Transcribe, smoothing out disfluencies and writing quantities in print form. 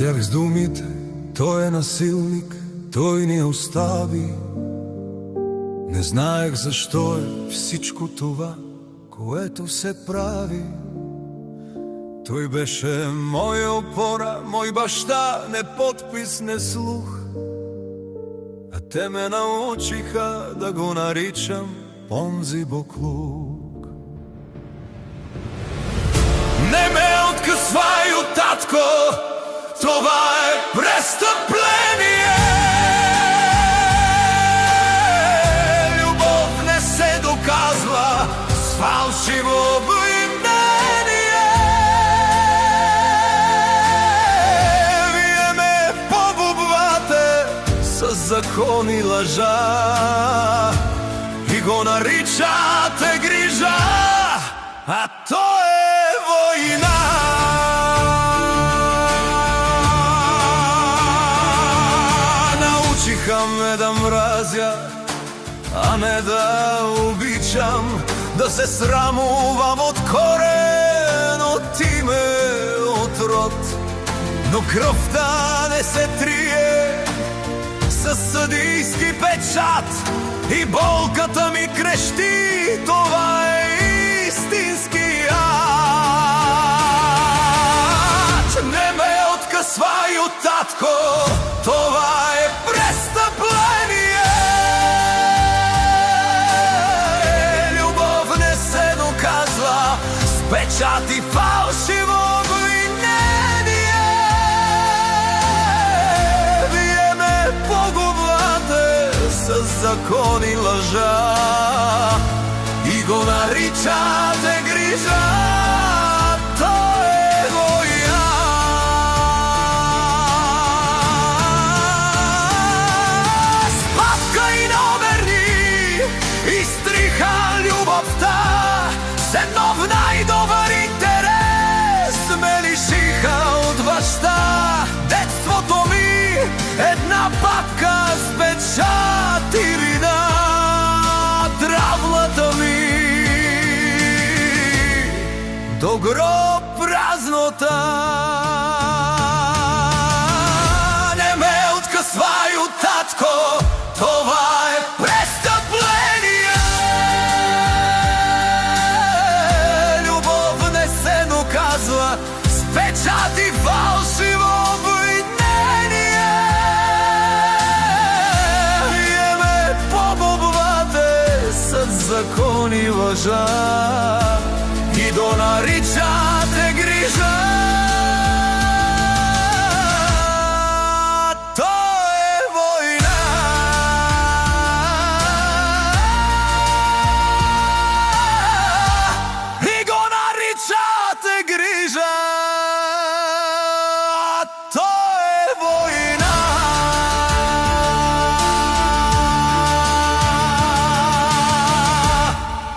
тях с думите: той е насилник, той ни остави. Не знаех защо е всичко това, което се прави. Той беше моя опора, мой баща, не подпис, не слух. А те ме научиха да го наричам онзи буклук. Не ме откъсвай от татко, това е престъпление. Любов не се доказва с фалшиво обвинение. Вие ме побубвате с закон и лъжа и го наричате грижа, а то е война. Научиха ме да мразя, а не да обичам, да се срамувам от корен, от име, от род. Но кръвта не се трие със съдийски печат и болката ми крещи, това е истински ад. Не ме откъсвай от татко, това е престъпление. Любов не се доказва с печат и фалшиво обвинение. Вие ме погубвате с закон и лъжа и го наричате грижа, то е война. С папка и номерни изтриха любовта, с едно в най-добър интерес ме лишиха от баща. Детството ми една папка с печат и вина, травмата ми до гроб празнота. Не ме откъсвай от татко, това е престъпление. Любов не се доказва с печат и фалшиво обвинение. Вие ме побубвате с закон и лъжа и до нарича